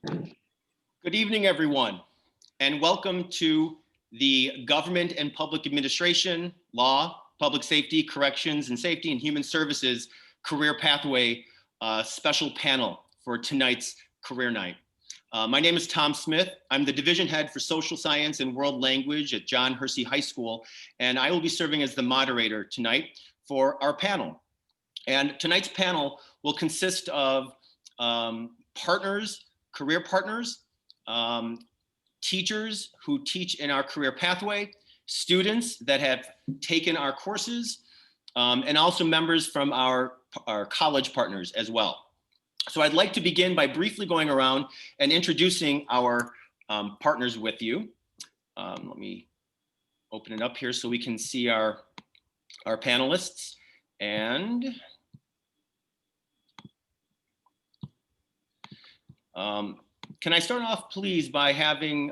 Good evening, everyone, and welcome to the Government and Public Administration, Law, Public Safety, Corrections and Safety and Human Services Career Pathway special panel for tonight's career night. My name is Tom Smith. I'm the Division Head for Social Science and World Language at John Hersey High School, and I will be serving as the moderator tonight for our panel. And tonight's panel will consist of partners, career partners, teachers who teach in our career pathway, students that have taken our courses, and also members from our college partners as well. So I'd like to begin by briefly going around and introducing our partners with you. Let me open it up here so we can see our panelists. And can I start off, please, by having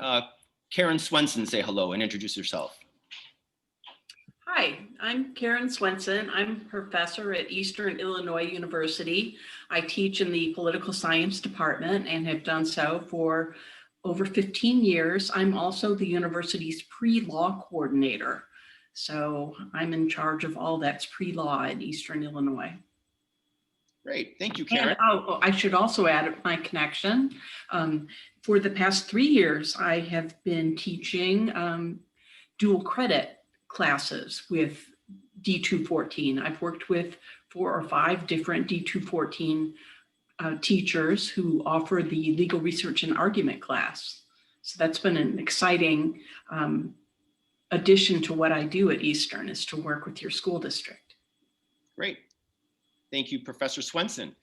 Karen Swenson say hello and introduce herself? Hi, I'm Karen Swenson. I'm a professor at Eastern Illinois University. I teach in the political science department and have done so for over 15 years. I'm also the university's pre-law coordinator. So I'm in charge of all that's pre-law at Eastern Illinois. Great, thank you, Karen. And I should also add my connection. For the past 3 years, I have been teaching dual credit classes with D214. I've worked with 4 or 5 different D214 teachers who offer the legal research and argument class. So that's been an exciting addition to what I do at Eastern, is to work with your school district. Great. Thank you, Professor Swenson.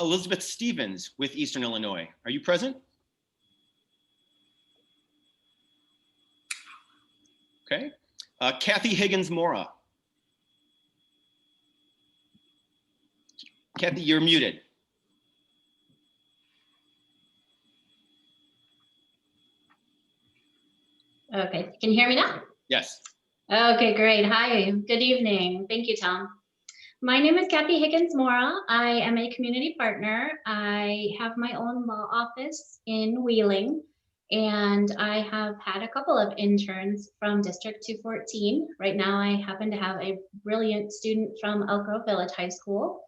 Elizabeth Stevens with Eastern Illinois. Are you present? Okay. Kathy Higgins-Mora. Kathy, you're muted. Okay, can you hear me now? Yes. Okay, great. Hi, good evening. Thank you, Tom. My name is Kathy Higgins-Mora. I am a community partner. I have my own law office in Wheeling, and I have had a couple of interns from District 214. Right now, I happen to have a brilliant student from Elk Grove Village High School,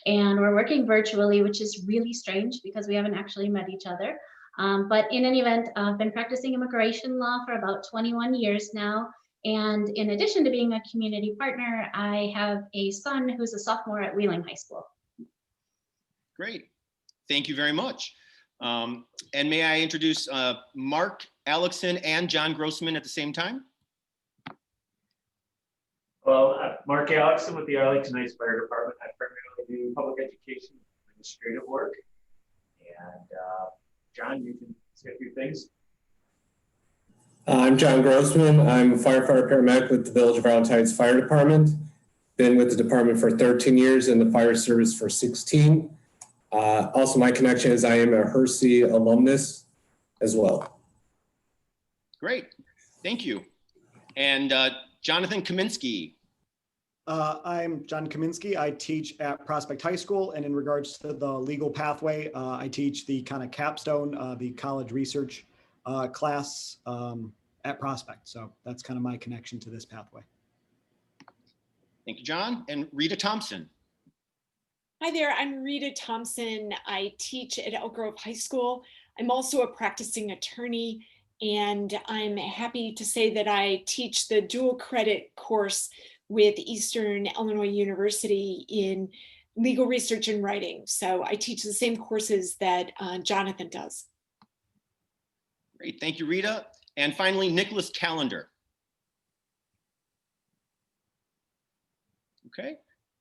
and we're working virtually, which is really strange because we haven't actually met each other. But in any event, I've been practicing immigration law for about 21 years now. And in addition to being a community partner, I have a son who's a sophomore at Wheeling High School. Great. Thank you very much. And may I introduce Mark Alexson and John Grossman at the same time? Well, Mark Alexson with the Arlington Heights Fire Department. I primarily do public education administrative work. And John, you can say a few things. I'm John Grossman. I'm a firefighter paramedic with the Village of Arlington Heights Fire Department. Been with the department for 13 years and the fire service for 16. Also, my connection is I am a Hersey alumnus as well. Great, thank you. And Jonathan Kaminsky. I'm John Kaminsky. I teach at Prospect High School, and in regards to the legal pathway, I teach the kind of capstone, the college research class at Prospect. So that's kind of my connection to this pathway. Thank you, John. And Rita Thompson. Hi there, I'm Rita Thompson. I teach at Elk Grove High School. I'm also a practicing attorney, and I'm happy to say that I teach the dual credit course with Eastern Illinois University in legal research and writing. So I teach the same courses that Jonathan does. Great, thank you, Rita. And finally, Nicholas Callender. Okay,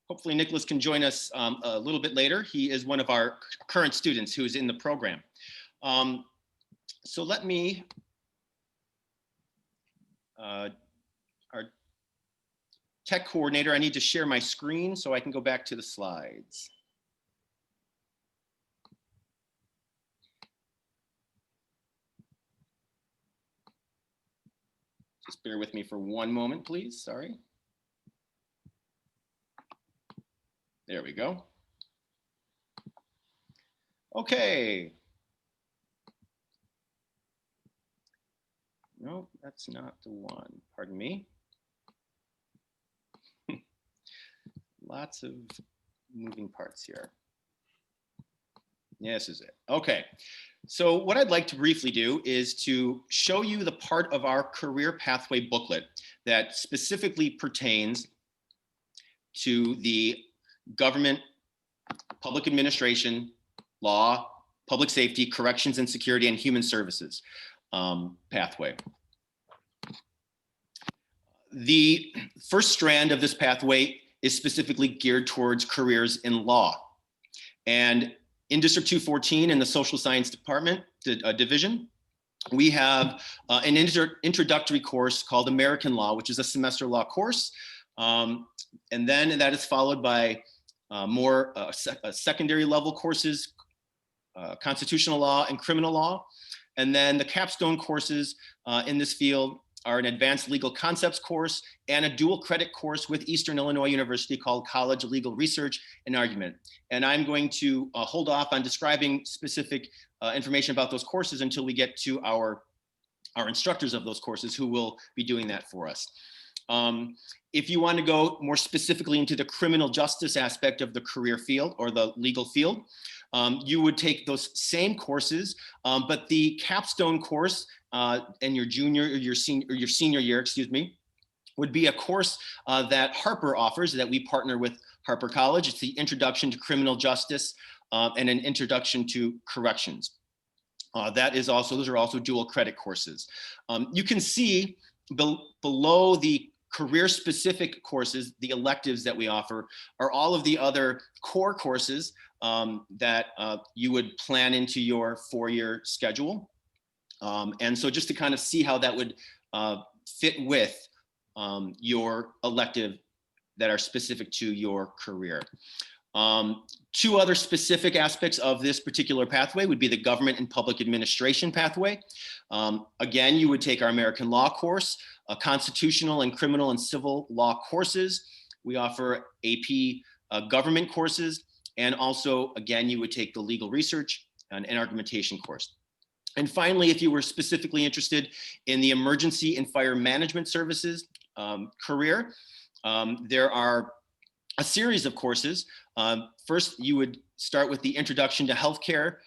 hopefully Nicholas can join us a little bit later. He is one of our current students who is in the program. So let me, our tech coordinator, I need to share my screen so I can go back to the slides. Just bear with me for one moment, please. Sorry. There we go. Okay. that's not the one, pardon me. Lots of moving parts here. Yeah, this is it. Okay. So what I'd like to briefly do is to show you the part of our career pathway booklet that specifically pertains to the government, public administration, law, public safety, corrections and security, and human services pathway. The first strand of this pathway is specifically geared towards careers in law. And in District 214 in the Social Science Department division, we have an introductory course called American Law, which is a semester law course. And then that is followed by more secondary level courses, constitutional law and criminal law. And then the capstone courses in this field are an advanced legal concepts course and a dual credit course with Eastern Illinois University called College of Legal Research and Argument. And I'm going to hold off on describing specific information about those courses until we get to our instructors of those courses who will be doing that for us. If you want to go more specifically into the criminal justice aspect of the career field or the legal field, you would take those same courses, but the capstone course in your junior or your senior year, excuse me, would be a course that Harper offers, that we partner with Harper College. It's the Introduction to Criminal Justice and an Introduction to Corrections. Those are also dual credit courses. You can see below the career-specific courses, the electives that we offer, are all of the other core courses that you would plan into your four-year schedule. And so just to kind of see how that would fit with your elective that are specific to your career. Two other specific aspects of this particular pathway would be the government and public administration pathway. Again, you would take our American law course, constitutional and criminal and civil law courses. We offer AP government courses, and also, again, you would take the legal research and argumentation course. And finally, if you were specifically interested in the emergency and fire management services career, there are a series of courses. First, you would start with the Introduction to Healthcare,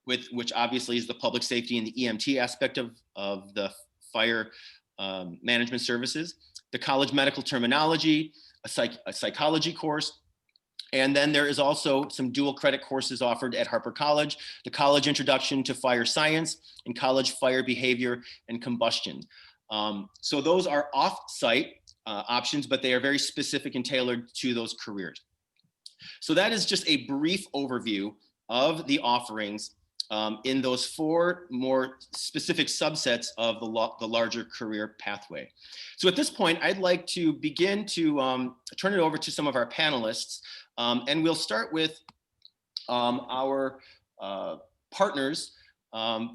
which obviously is the public safety and the EMT aspect of the fire management services, the college medical terminology, a psychology course. And then there is also some dual credit courses offered at Harper College, the College Introduction to Fire Science and College Fire Behavior and Combustion. So those are off-site options, but they are very specific and tailored to those careers. So that is just a brief overview of the offerings in those four more specific subsets of the larger career pathway. So at this point, I'd like to begin to turn it over to some of our panelists. And we'll start with our partners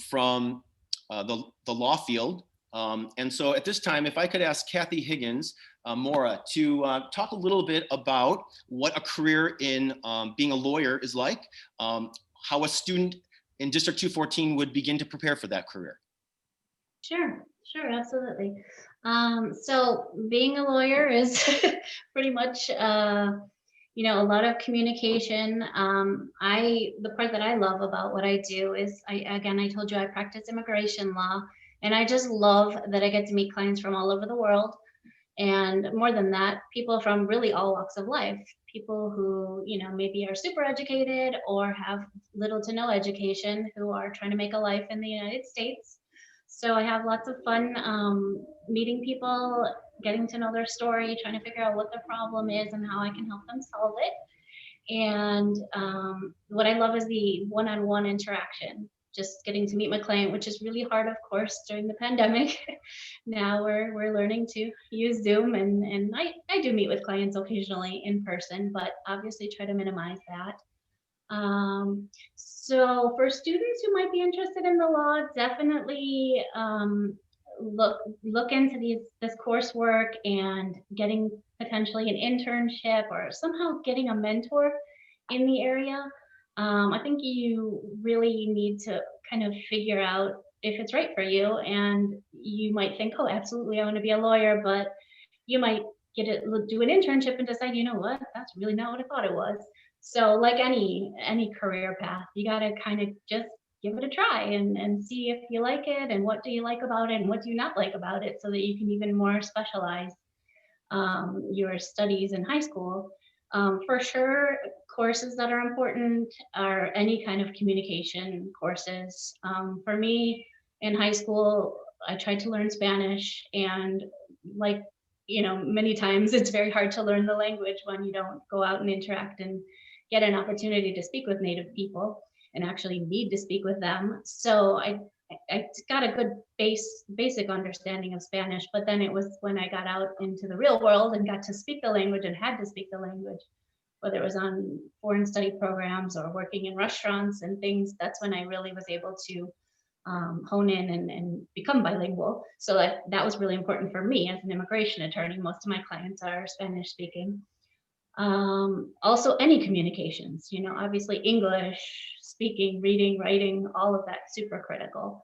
from the law field. And so at this time, if I could ask Kathy Higgins Mora to talk a little bit about what a career in being a lawyer is like, how a student in District 214 would begin to prepare for that career. Sure, Absolutely. So being a lawyer is pretty much a lot of communication. The part that I love about what I do is, I told you I practice immigration law, and I just love that I get to meet clients from all over the world. And more than that, people from really all walks of life, people who, maybe are super educated or have little to no education, who are trying to make a life in the United States. So I have lots of fun meeting people, getting to know their story, trying to figure out what their problem is and how I can help them solve it. And what I love is the one-on-one interaction, just getting to meet my client, which is really hard, of course, during the pandemic. Now we're learning to use Zoom, and I do meet with clients occasionally in person, but obviously try to minimize that. So for students who might be interested in the law, definitely look into this coursework and getting potentially an internship or somehow getting a mentor in the area. I think you really need to kind of figure out if it's right for you. And you might think, oh, absolutely, I want to be a lawyer, but you might do an internship and decide, you know what, that's really not what I thought it was. So like any career path, you got to kind of just give it a try and see if you like it, and what do you like about it and what do you not like about it, so that you can even more specialize your studies in high school. For sure, courses that are important are any kind of communication courses. For me, in high school, I tried to learn Spanish, and like, many times it's very hard to learn the language when you don't go out and interact and get an opportunity to speak with native people and actually need to speak with them. So I got a good basic understanding of Spanish, but then it was when I got out into the real world and got to speak the language and had to speak the language, whether it was on foreign study programs or working in restaurants and things, that's when I really was able to hone in and become bilingual. So that was really important for me as an immigration attorney. Most of my clients are Spanish speaking. Also any communications, obviously English, speaking, reading, writing, all of that super critical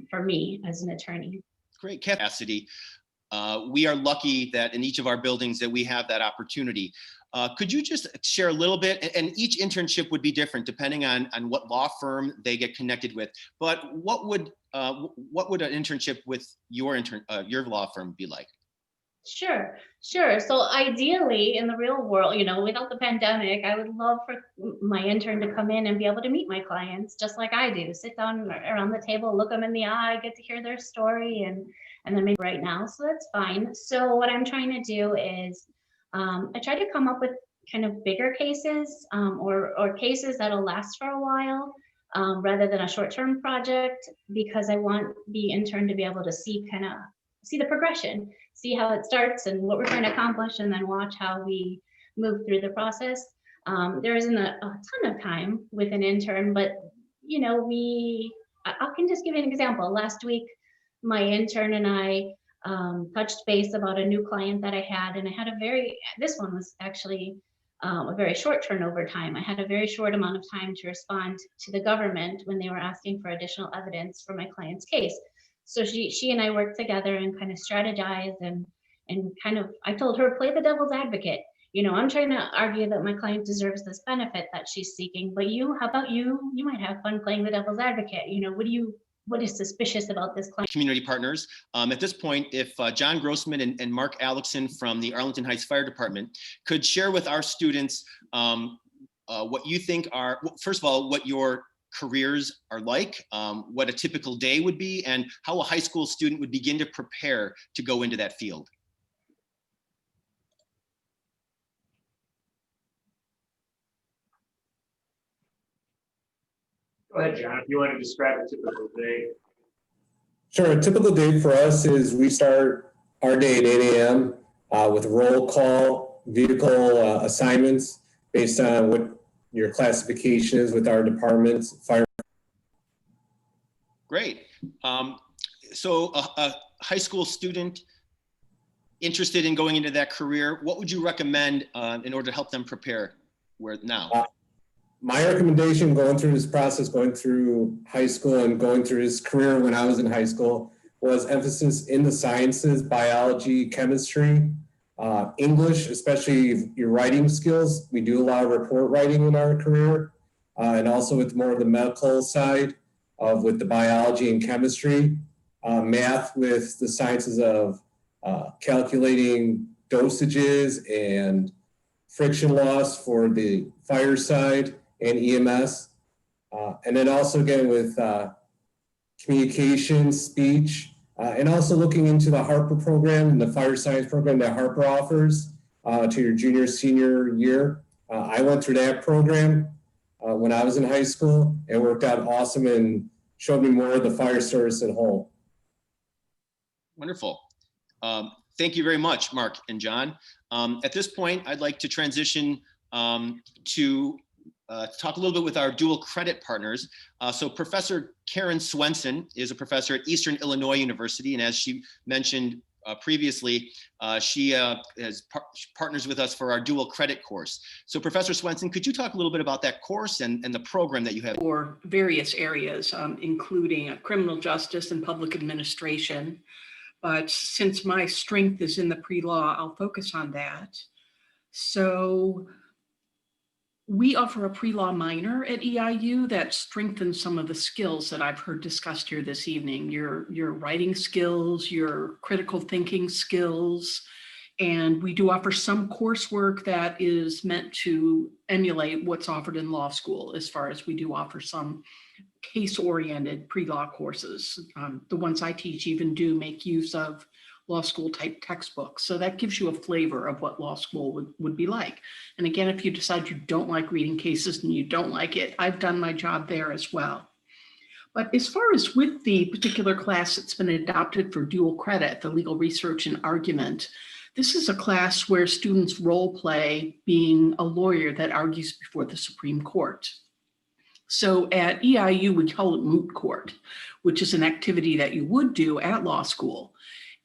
for me as an attorney. Great capacity. We are lucky that in each of our buildings that we have that opportunity. Could you just share a little bit, and each internship would be different depending on what law firm they get connected with, but what would an internship with your law firm be like? Sure. So ideally in the real world, without the pandemic, I would love for my intern to come in and be able to meet my clients just like I do, sit down around the table, look them in the eye, get to hear their story, and then maybe right now. So that's fine. So what I'm trying to do is I try to come up with kind of bigger cases or cases that'll last for a while rather than a short-term project, because I want the intern to be able to see the progression, see how it starts and what we're trying to accomplish, and then watch how we move through the process. There isn't a ton of time with an intern, but I can just give you an example. Last week, my intern and I touched base about a new client that I had, and this one was actually a very short turnover time. I had a very short amount of time to respond to the government when they were asking for additional evidence for my client's case. So she and I worked together and kind of strategized and I told her, play the devil's advocate. I'm trying to argue that my client deserves this benefit that she's seeking, but how about you? You might have fun playing the devil's advocate. What is suspicious about this client? Community partners. At this point, if John Grossman and Mark Alexson from the Arlington Heights Fire Department could share with our students what you think are, first of all, what your careers are like, what a typical day would be, and how a high school student would begin to prepare to go into that field. Go ahead, John, if you want to describe a typical day. Sure. A typical day for us is we start our day at 8 a.m. With roll call, vehicle assignments based on what your classification is with our departments, fire. Great. So a high school student interested in going into that career, what would you recommend in order to help them prepare now? My recommendation going through this process, going through high school and going through his career when I was in high school, was emphasis in the sciences, biology, chemistry, English, especially your writing skills. We do a lot of report writing in our career, and also with more of the medical side with the biology and chemistry, math with the sciences of calculating dosages and friction loss for the fire side and EMS. And then also again with communication, speech, and also looking into the Harper program and the fire science program that Harper offers to your junior, senior year. I went through that program when I was in high school. It worked out awesome and showed me more of the fire service at whole. Wonderful. Thank you very much, Mark and John. At this point, I'd like to transition to talk a little bit with our dual credit partners. So Professor Karen Swenson is a professor at Eastern Illinois University, and as she mentioned previously, she partners with us for our dual credit course. So Professor Swenson, could you talk a little bit about that course and the program that you have? For various areas, including criminal justice and public administration. But since my strength is in the pre-law, I'll focus on that. So we offer a pre-law minor at EIU that strengthens some of the skills that I've heard discussed here this evening, your writing skills, your critical thinking skills. And we do offer some coursework that is meant to emulate what's offered in law school, as far as we do offer some case-oriented pre-law courses. The ones I teach even do make use of law school type textbooks. So that gives you a flavor of what law school would be like. And again, if you decide you don't like reading cases and you don't like it, I've done my job there as well. But as far as with the particular class that's been adopted for dual credit, the legal research and argument, this is a class where students role play being a lawyer that argues before the Supreme Court. So at EIU, we call it moot court, which is an activity that you would do at law school.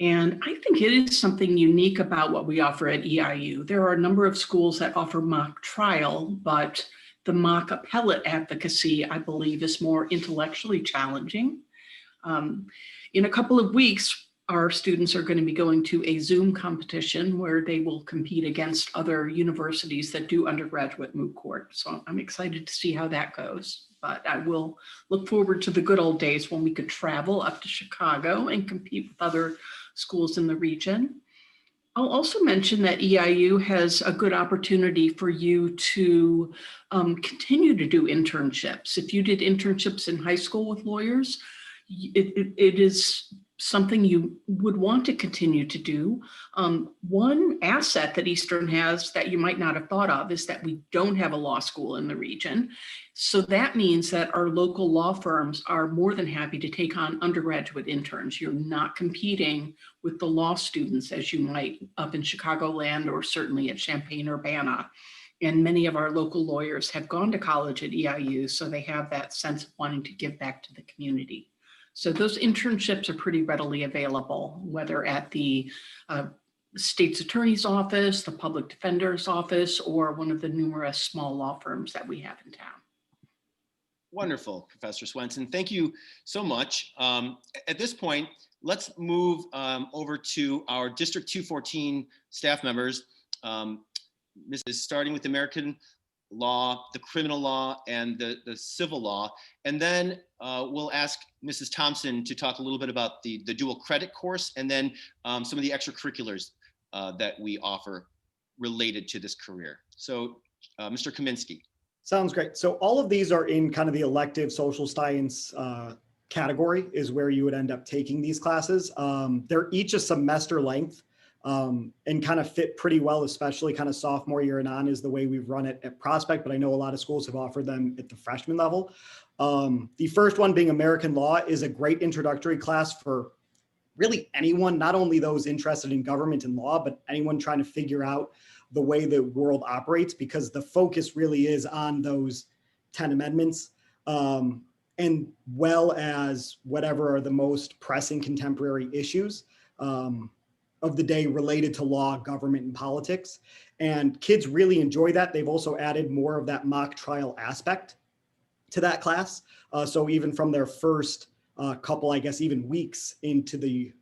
And I think it is something unique about what we offer at EIU. There are a number of schools that offer mock trial, but the mock appellate advocacy, I believe, is more intellectually challenging. In a couple of weeks, our students are going to be going to a Zoom competition where they will compete against other universities that do undergraduate moot court. So I'm excited to see how that goes. But I will look forward to the good old days when we could travel up to Chicago and compete with other schools in the region. I'll also mention that EIU has a good opportunity for you to continue to do internships. If you did internships in high school with lawyers, it is something you would want to continue to do. One asset that Eastern has that you might not have thought of is that we don't have a law school in the region. So that means that our local law firms are more than happy to take on undergraduate interns. You're not competing with the law students as you might up in Chicagoland or certainly at Champaign-Urbana. And many of our local lawyers have gone to college at EIU, so they have that sense of wanting to give back to the community. So those internships are pretty readily available, whether at the state's attorney's office, the public defender's office, or one of the numerous small law firms that we have in town. Wonderful, Professor Swenson. Thank you so much. At this point, let's move over to our District 214 staff members. Starting with American law, the criminal law, and the civil law. And then we'll ask Mrs. Thompson to talk a little bit about the dual credit course, and then some of the extracurriculars that we offer related to this career. So Mr. Kaminsky. Sounds great. So all of these are in kind of the elective social science category is where you would end up taking these classes. They're each a semester length. And kind of fit pretty well, especially kind of sophomore year and on is the way we've run it at Prospect, but I know a lot of schools have offered them at the freshman level. The first one being American law is a great introductory class for really anyone, not only those interested in government and law, but anyone trying to figure out the way the world operates, because the focus really is on those 10 amendments, and well as whatever are the most pressing contemporary issues of the day related to law, government, and politics. And kids really enjoy that. They've also added more of that mock trial aspect to that class. So even from their first couple, I guess, even weeks into the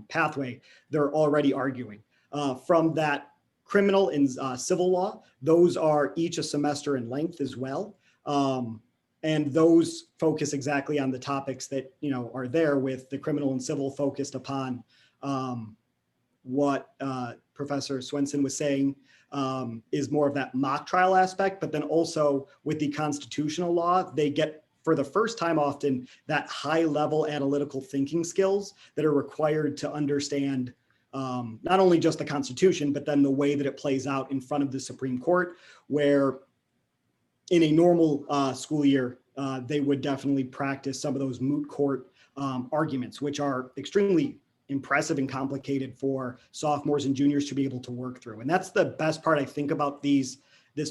pathway, they're already arguing. From that criminal and civil law, those are each a semester in length as well. And those focus exactly on the topics that, are there, with the criminal and civil focused upon what Professor Swenson was saying is more of that mock trial aspect, but then also with the constitutional law, they get, for the first time often, that high level analytical thinking skills that are required to understand not only just the Constitution, but then the way that it plays out in front of the Supreme Court, where in a normal school year, they would definitely practice some of those moot court arguments, which are extremely impressive and complicated for sophomores and juniors to be able to work through. And that's the best part I think about this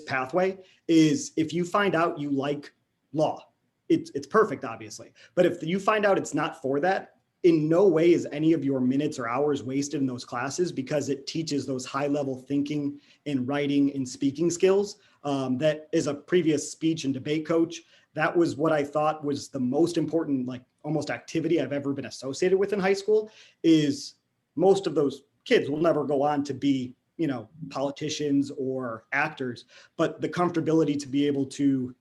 pathway, is if you find out you like law, it's perfect, obviously. But if you find out it's not for that, in no way is any of your minutes or hours wasted in those classes, because it teaches those high level thinking and writing and speaking skills. That is a previous speech and debate coach. That was what I thought was the most important, like almost activity I've ever been associated with in high school. Is most of those kids will never go on to be, you know, politicians or actors, but the comfortability to be able to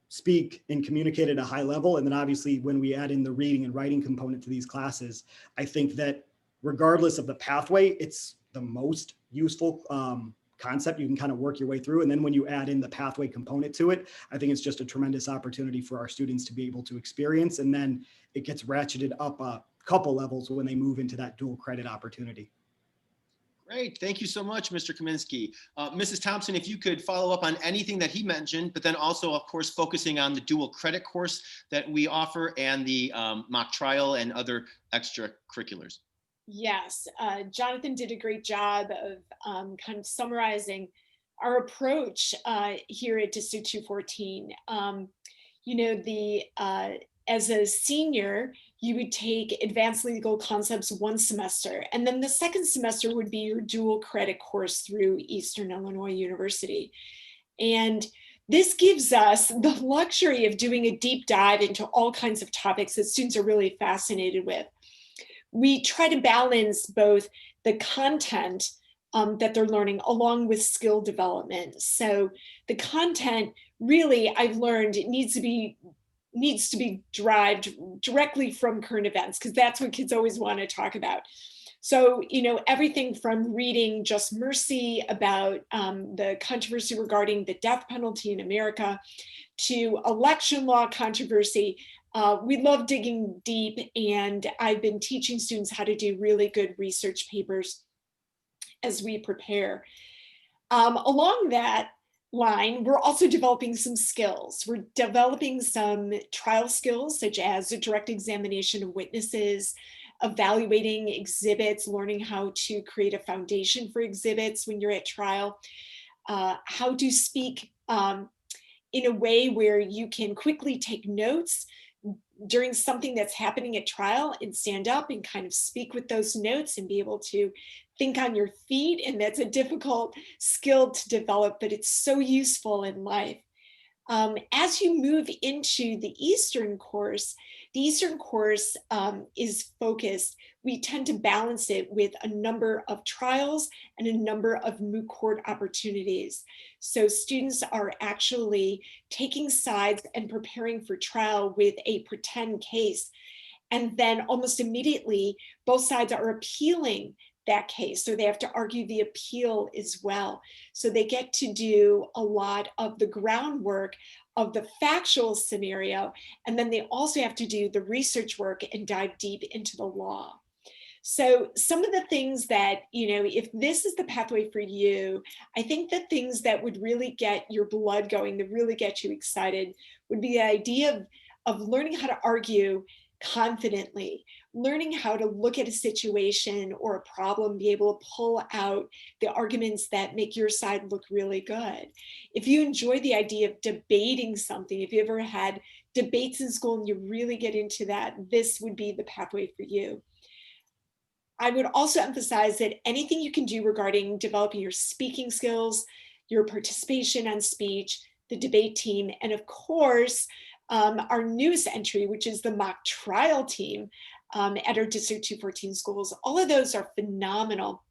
speak and communicate at a high level. And then obviously when we add in the reading and writing component to these classes, I think that regardless of the pathway, it's the most useful concept you can kind of work your way through. And then when you add in the pathway component to it, I think it's just a tremendous opportunity for our students to be able to experience. And then it gets ratcheted up a couple levels when they move into that dual credit opportunity. Great. Thank you so much, Mr. Kaminsky. Mrs. Thompson, if you could follow up on anything that he mentioned, but then also, of course, focusing on the dual credit course that we offer and the mock trial and other extracurriculars. Yes, Jonathan did a great job of kind of summarizing our approach here at District 214. You know, as a senior, you would take advanced legal concepts one semester, and then the second semester would be your dual credit course through Eastern Illinois University. And this gives us the luxury of doing a deep dive into all kinds of topics that students are really fascinated with. We try to balance both the content that they're learning along with skill development. So the content, really, I've learned it needs to be derived directly from current events, because that's what kids always want to talk about. So, you know, everything from reading Just Mercy about the controversy regarding the death penalty in America to election law controversy. We love digging deep, and I've been teaching students how to do really good research papers as we prepare. Along that line, we're also developing some skills. We're developing some trial skills, such as a direct examination of witnesses, evaluating exhibits, learning how to create a foundation for exhibits when you're at trial, how to speak in a way where you can quickly take notes during something that's happening at trial and stand up and kind of speak with those notes and be able to think on your feet. And that's a difficult skill to develop, but it's so useful in life. As you move into the Eastern course is focused. We tend to balance it with a number of trials and a number of moot court opportunities. So students are actually taking sides and preparing for trial with a pretend case. And then almost immediately, both sides are appealing that case. So they have to argue the appeal as well. So they get to do a lot of the groundwork of the factual scenario. And then they also have to do the research work and dive deep into the law. So some of the things that, you know, if this is the pathway for you, I think the things that would really get your blood going, that really get you excited, would be the idea of learning how to argue confidently, learning how to look at a situation or a problem, be able to pull out the arguments that make your side look really good. If you enjoy the idea of debating something, if you ever had debates in school and you really get into that, this would be the pathway for you. I would also emphasize that anything you can do regarding developing your speaking skills, your participation on speech, the debate team, and of course, our newest entry, which is the mock trial team at our District 214 schools, all of those are phenomenal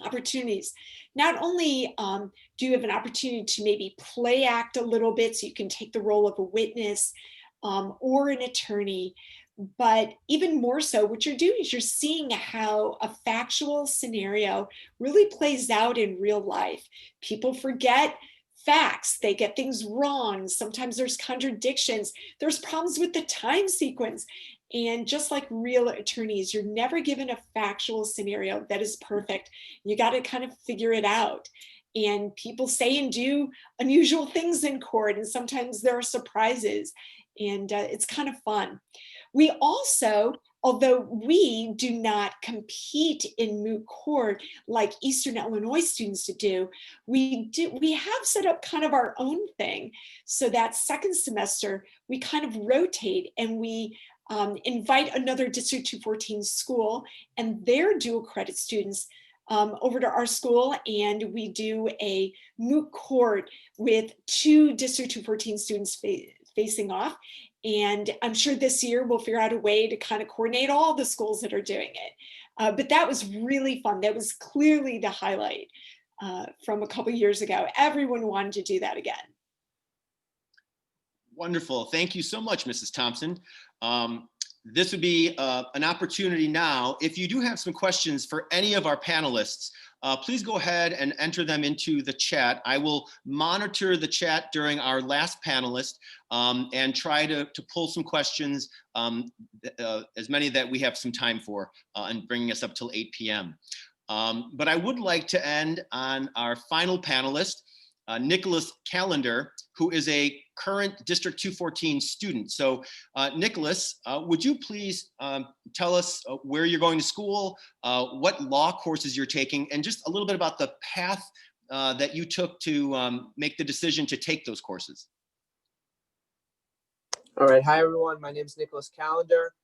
opportunities. Not only do you have an opportunity to maybe play act a little bit, so you can take the role of a witness or an attorney, but even more so, what you're doing is you're seeing how a factual scenario really plays out in real life. People forget facts, they get things wrong. Sometimes there's contradictions, there's problems with the time sequence. And just like real attorneys, you're never given a factual scenario that is perfect. You got to kind of figure it out. And people say and do unusual things in court, and sometimes there are surprises, and it's kind of fun. We also, although we do not compete in moot court like Eastern Illinois students do, we have set up kind of our own thing. So that second semester, we kind of rotate and we invite another District 214 school and their dual credit students over to our school, and we do a moot court with 2 District 214 students facing off. And I'm sure this year we'll figure out a way to kind of coordinate all the schools that are doing it. But that was really fun. That was clearly the highlight from a couple years ago. Everyone wanted to do that again. Wonderful. Thank you so much, Mrs. Thompson. This would be an opportunity now. If you do have some questions for any of our panelists, please go ahead and enter them into the chat. I will monitor the chat during our last panelist and try to pull some questions, as many that we have some time for, and bringing us up till 8 p.m. But I would like to end on our final panelist, Nicholas Callender, who is a current District 214 student. So Nicholas, would you please tell us where you're going to school, what law courses you're taking, and just a little bit about the path that you took to make the decision to take those courses? All right. Hi, everyone. My name is Nicholas Callender,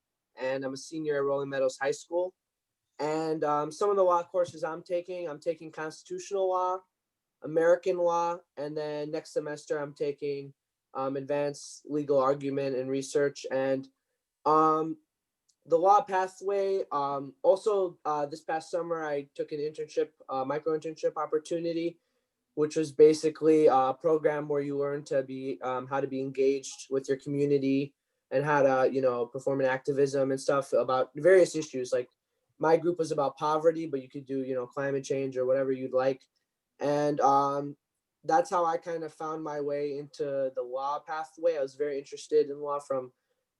and I'm a senior at Rolling Meadows High School. And some of the law courses I'm taking constitutional law, American law, and then next semester I'm taking advanced legal argument and research. And the law pathway, also this past summer I took an internship, micro internship opportunity, which was basically a program where you learn to be how to be engaged with your community and how to perform an activism and stuff about various issues. Like my group was about poverty, but you could do climate change or whatever you'd like. And that's how I kind of found my way into the law pathway. I was very interested in law from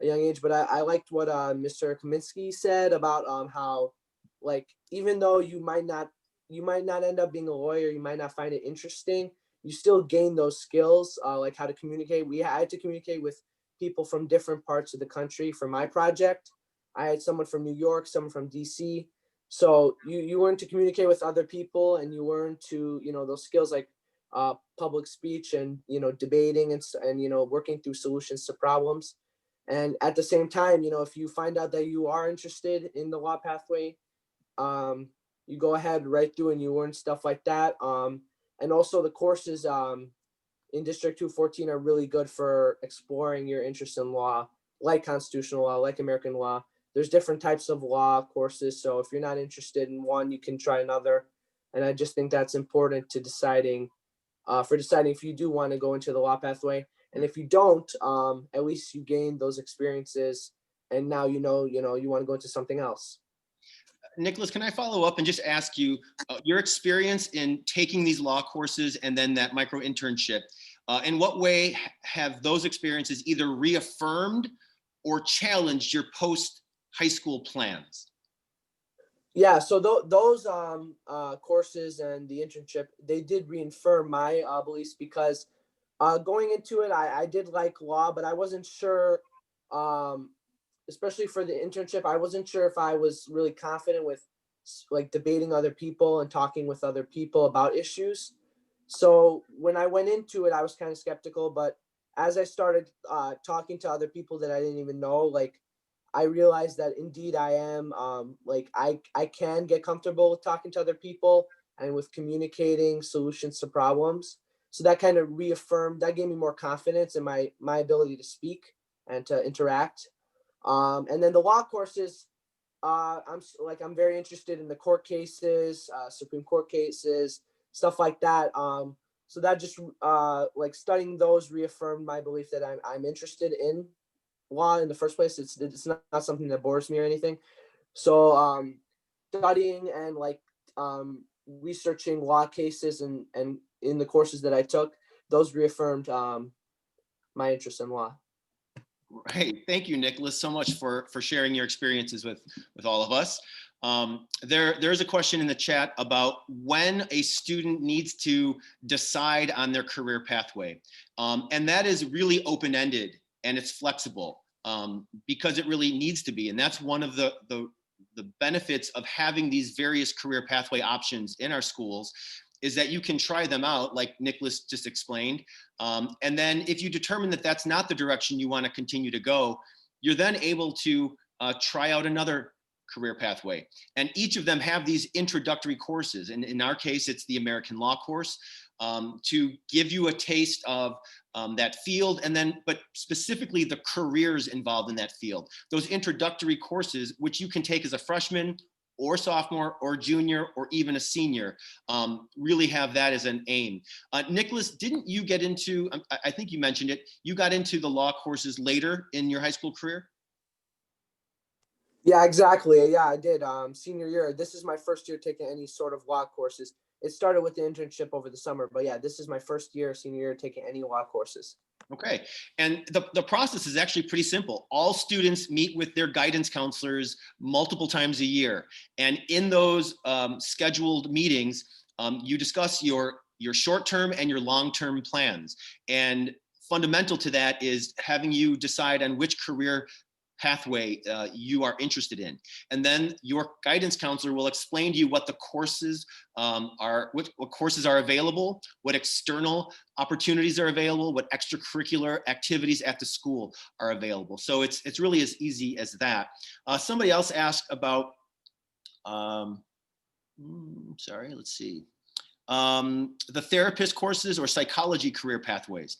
a young age, but I liked what Mr. Kaminsky said about how, like, even though you might not end up being a lawyer, you might not find it interesting, you still gain those skills, like how to communicate. I had to communicate with people from different parts of the country for my project. I had someone from New York, someone from DC. So you learn to communicate with other people, and you learn to, those skills like public speech and, debating and working through solutions to problems. And at the same time, if you find out that you are interested in the law pathway, you go ahead right through and you learn stuff like that. And also the courses in District 214 are really good for exploring your interest in law, like constitutional law, like American law. There's different types of law courses. So if you're not interested in one, you can try another. And I just think that's important to deciding if you do want to go into the law pathway. And if you don't, at least you gain those experiences, and now you want to go into something else. Nicholas, can I follow up and just ask you your experience in taking these law courses and then that micro internship? In what way have those experiences either reaffirmed or challenged your post-high school plans? Yeah, so those courses and the internship, they did reaffirm my beliefs, because going into it, I did like law, but I wasn't sure, especially for the internship, I wasn't sure if I was really confident with like debating other people and talking with other people about issues. So when I went into it, I was kind of skeptical, but as I started talking to other people that I didn't even know, like I realized that indeed I am, I can get comfortable with talking to other people and with communicating solutions to problems. So that kind of that gave me more confidence in my ability to speak and to interact. And then the law courses, I'm very interested in the court cases, Supreme Court cases, stuff like that. So that just studying those reaffirmed my belief that I'm interested in law in the first place. It's not something that bores me or anything. So studying and researching law cases and in the courses that I took, those reaffirmed my interest in law. Right. Thank you, Nicholas, so much for sharing your experiences with all of us. There's a question in the chat about when a student needs to decide on their career pathway. And that is really open-ended and it's flexible because it really needs to be. And that's one of the benefits of having these various career pathway options in our schools, is that you can try them out, like Nicholas just explained. And then if you determine that that's not the direction you want to continue to go, you're then able to try out another career pathway. And each of them have these introductory courses. And in our case, it's the American Law course, to give you a taste of that field, and then, but specifically the careers involved in that field. Those introductory courses, which you can take as a freshman or sophomore or junior or even a senior, really have that as an aim. Nicholas, didn't you get into, I think you mentioned it, you got into the law courses later in your high school career? Yeah, exactly. Yeah, I did. Senior year, this is my first year taking any sort of law courses. It started with the internship over the summer, but yeah, this is my first year, senior year, taking any law courses. Okay, and the process is actually pretty simple. All students meet with their guidance counselors multiple times a year. And in those scheduled meetings, you discuss your short-term and your long-term plans. And fundamental to that is having you decide on which career pathway you are interested in. And then your guidance counselor will explain to you what the courses are, what courses are available, what external opportunities are available, what extracurricular activities at the school are available. So it's really as easy as that. Somebody else asked about, sorry, let's see. The therapist courses or psychology career pathways.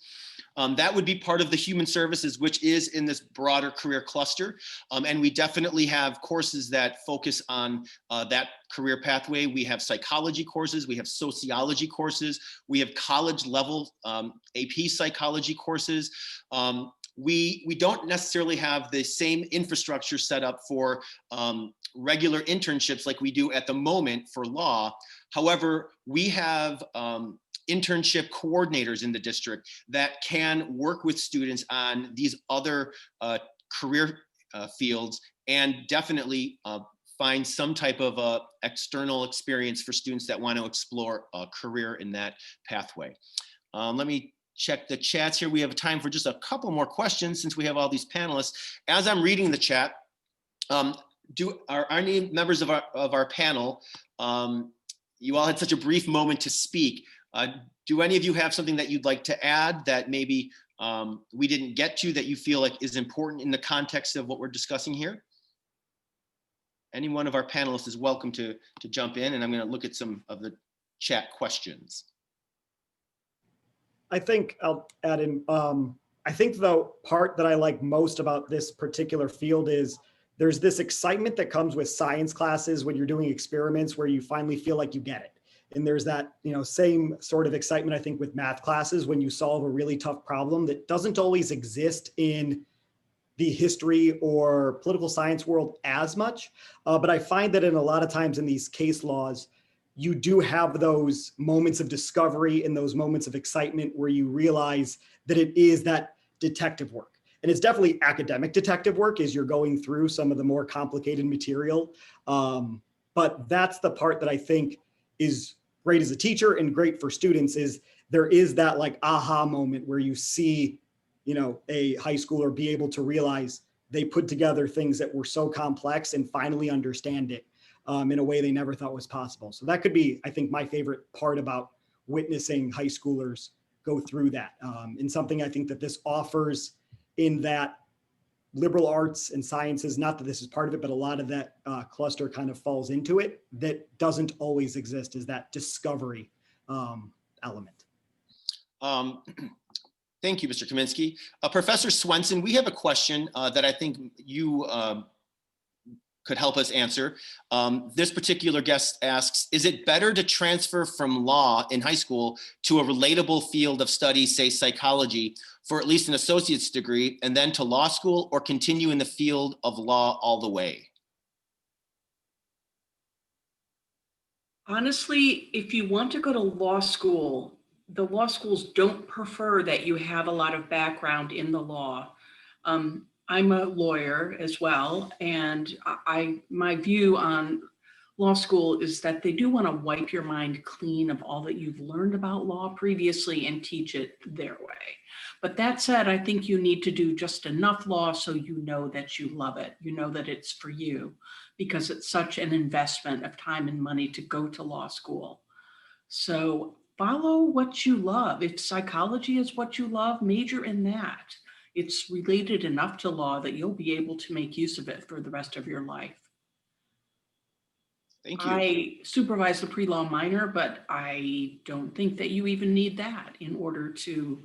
That would be part of the human services, which is in this broader career cluster. And we definitely have courses that focus on that career pathway. We have psychology courses, we have sociology courses, we have college level AP psychology courses. We don't necessarily have the same infrastructure set up for regular internships like we do at the moment for law. However, we have internship coordinators in the district that can work with students on these other career fields, and definitely find some type of external experience for students that want to explore a career in that pathway. Let me check the chats here. We have time for just a couple more questions since we have all these panelists. As I'm reading the chat, are any members of our panel, you all had such a brief moment to speak. Do any of you have something that you'd like to add that maybe we didn't get to that you feel like is important in the context of what we're discussing here? Any one of our panelists is welcome to jump in, and I'm going to look at some of the chat questions. I think I'll add in, I think the part that I like most about this particular field is there's this excitement that comes with science classes when you're doing experiments where you finally feel like you get it. And there's that, same sort of excitement, I think, with math classes when you solve a really tough problem that doesn't always exist in the history or political science world as much. But I find that in a lot of times in these case laws, you do have those moments of discovery and those moments of excitement where you realize that it is that detective work. And it's definitely academic detective work as you're going through some of the more complicated material. But that's the part that I think is great as a teacher and great for students, is there is that like aha moment where you see, a high schooler be able to realize they put together things that were so complex and finally understand it in a way they never thought was possible. So that could be, I think, my favorite part about witnessing high schoolers go through that. And something I think that this offers in that liberal arts and sciences, not that this is part of it, but a lot of that cluster kind of falls into it, that doesn't always exist, is that discovery element. Thank you, Mr. Kaminsky. Professor Swenson, we have a question that I think you could help us answer. This particular guest asks, is it better to transfer from law in high school to a relatable field of study, say psychology, for at least an associate's degree, and then to law school, or continue in the field of law all the way? Honestly, if you want to go to law school, the law schools don't prefer that you have a lot of background in the law. I'm a lawyer as well, and my view on law school is that they do want to wipe your mind clean of all that you've learned about law previously and teach it their way. But that said, I think you need to do just enough law so you know that you love it, you know that it's for you, because it's such an investment of time and money to go to law school. So follow what you love. If psychology is what you love, major in that. It's related enough to law that you'll be able to make use of it for the rest of your life. Thank you. I supervise the pre-law minor, but I don't think that you even need that in order to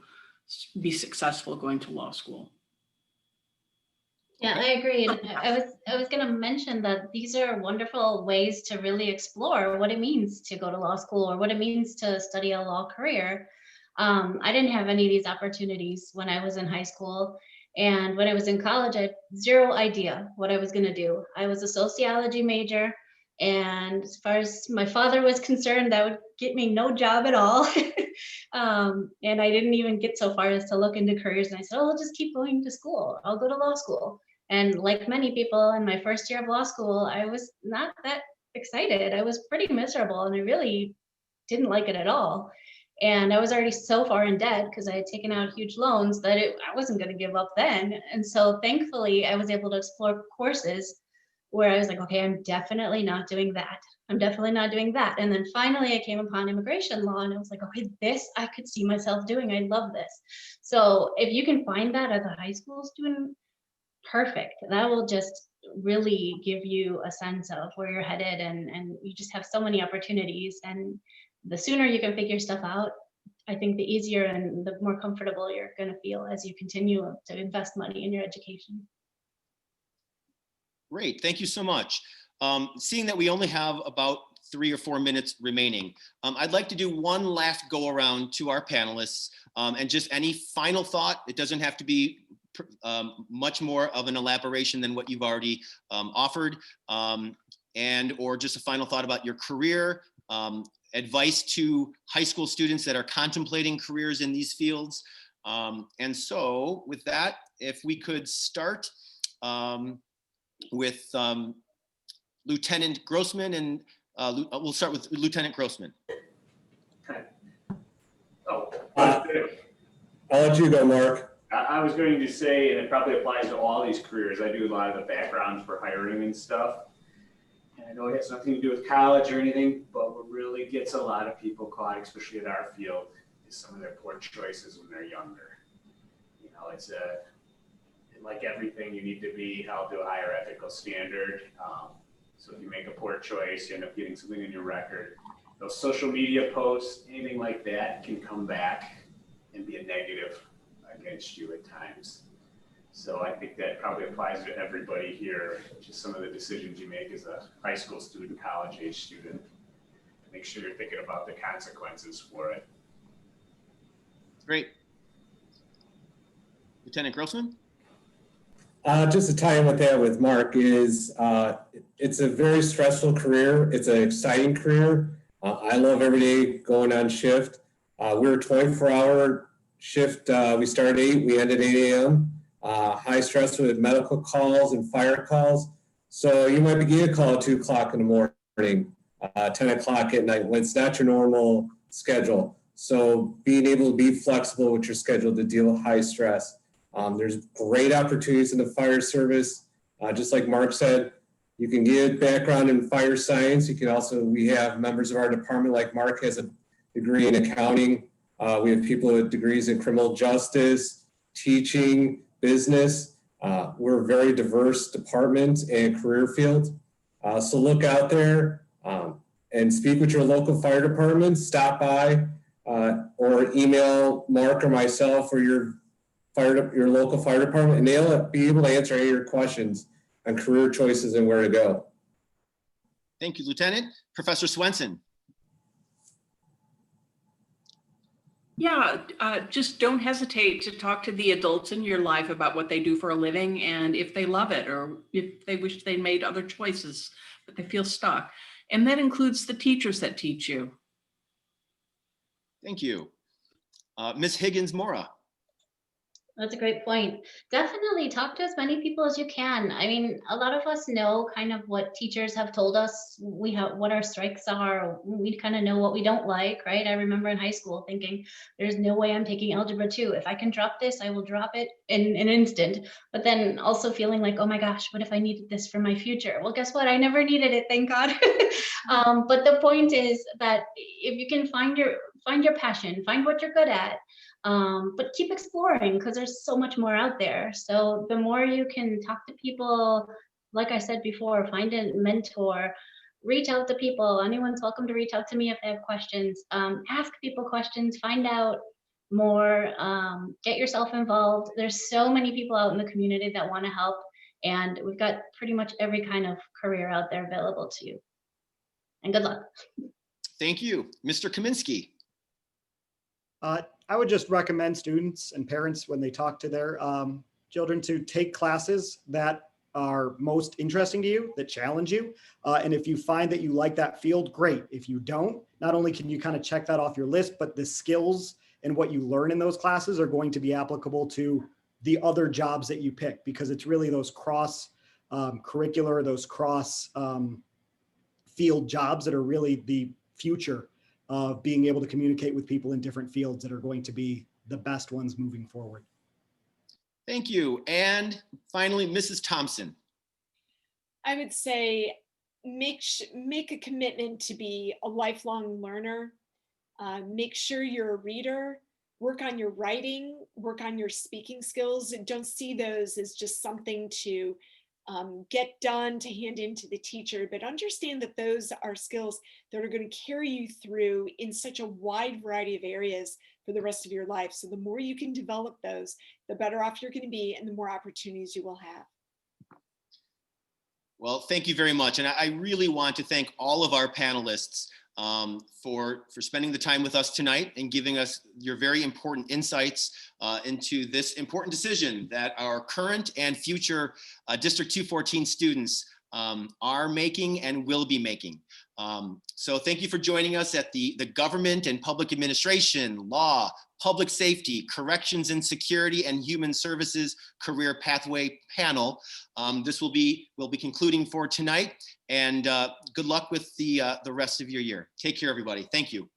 be successful going to law school. Yeah, I agree. And I was going to mention that these are wonderful ways to really explore what it means to go to law school or what it means to study a law career. I didn't have any of these opportunities when I was in high school. And when I was in college, I had zero idea what I was going to do. I was a sociology major. And as far as my father was concerned, that would get me no job at all. And I didn't even get so far as to look into careers. And I said, oh, I'll just keep going to school. I'll go to law school. And like many people in my first year of law school, I was not that excited. I was pretty miserable and I really didn't like it at all. And I was already so far in debt because I had taken out huge loans that I wasn't going to give up then. And so thankfully, I was able to explore courses where I was like, okay, I'm definitely not doing that. I'm definitely not doing that. And then finally, I came upon immigration law and I was like, okay, this I could see myself doing. I love this. So if you can find that as a high school student, perfect. That will just really give you a sense of where you're headed, and you just have so many opportunities. And the sooner you can figure stuff out, I think the easier and the more comfortable you're going to feel as you continue to invest money in your education. Great, thank you so much. Seeing that we only have about 3 or 4 minutes remaining, I'd like to do one last go around to our panelists, and just any final thought. It doesn't have to be much more of an elaboration than what you've already offered, and or just a final thought about your career, advice to high school students that are contemplating careers in these fields. And so with that, if we could start with Lieutenant Grossman, and we'll start with Lieutenant Grossman. Oh, I'll let you go, Mark. I was going to say, and it probably applies to all these careers, I do a lot of the backgrounds for hiring and stuff. And I know it has nothing to do with college or anything, but what really gets a lot of people caught, especially in our field, is some of their poor choices when they're younger. You know, it's like everything, you need to be held to a higher ethical standard. So if you make a poor choice, you end up getting something in your record. Those social media posts, anything like that can come back and be a negative against you at times. So I think that probably applies to everybody here, just some of the decisions you make as a high school student, college age student. Make sure you're thinking about the consequences for it. Great. Lieutenant Grossman? Just to tie in with that with Mark is, it's a very stressful career. It's an exciting career. I love every day going on shift. We're a 24-hour shift. We start at 8, we end at 8 a.m. High stress with medical calls and fire calls. So you might be getting a call at 2 o'clock in the morning, 10 o'clock at night, when it's not your normal schedule. So being able to be flexible with your schedule to deal with high stress. There's great opportunities in the fire service. Just like Mark said, you can get background in fire science. You can also, we have members of our department, like Mark has a degree in accounting. We have people with degrees in criminal justice, teaching, business. We're a very diverse department and career field. So look out there and speak with your local fire department, stop by or email Mark or myself or your local fire department, and they'll be able to answer any of your questions on career choices and where to go. Thank you, Lieutenant. Professor Swenson. Yeah, just don't hesitate to talk to the adults in your life about what they do for a living and if they love it or if they wish they made other choices, but they feel stuck. And that includes the teachers that teach you. Thank you. Ms. Higgins-Mora. That's a great point. Definitely talk to as many people as you can. I mean, a lot of us know kind of what teachers have told us what our strengths are. We kind of know what we don't like, right? I remember in high school thinking, there's no way I'm taking Algebra 2. If I can drop this, I will drop it in an instant. But then also feeling like, oh my gosh, what if I needed this for my future? Well, guess what? I never needed it, thank God. But the point is that if you can find your passion, find what you're good at, but keep exploring because there's so much more out there. So the more you can talk to people, like I said before, find a mentor, reach out to people. Anyone's welcome to reach out to me if they have questions. Ask people questions, find out more, get yourself involved. There's so many people out in the community that want to help, and we've got pretty much every kind of career out there available to you. And good luck. Thank you. Mr. Kaminsky. I would just recommend students and parents when they talk to their children to take classes that are most interesting to you, that challenge you. And if you find that you like that field, great. If you don't, not only can you kind of check that off your list, but the skills and what you learn in those classes are going to be applicable to the other jobs that you pick, because it's really those cross curricular, those cross field jobs that are really the future of being able to communicate with people in different fields that are going to be the best ones moving forward. Thank you. And finally, Mrs. Thompson. I would say make a commitment to be a lifelong learner. Make sure you're a reader. Work on your writing. Work on your speaking skills. And don't see those as just something to get done to hand in to the teacher, but understand that those are skills that are going to carry you through in such a wide variety of areas for the rest of your life. So the more you can develop those, the better off you're going to be and the more opportunities you will have. Well, thank you very much. And I really want to thank all of our panelists for spending the time with us tonight and giving us your very important insights into this important decision that our current and future District 214 students are making and will be making. So thank you for joining us at the Government and Public Administration, Law, Public Safety, Corrections and Security, and Human Services Career Pathway panel. This we'll be concluding for tonight, and good luck with the rest of your year. Take care, everybody. Thank you.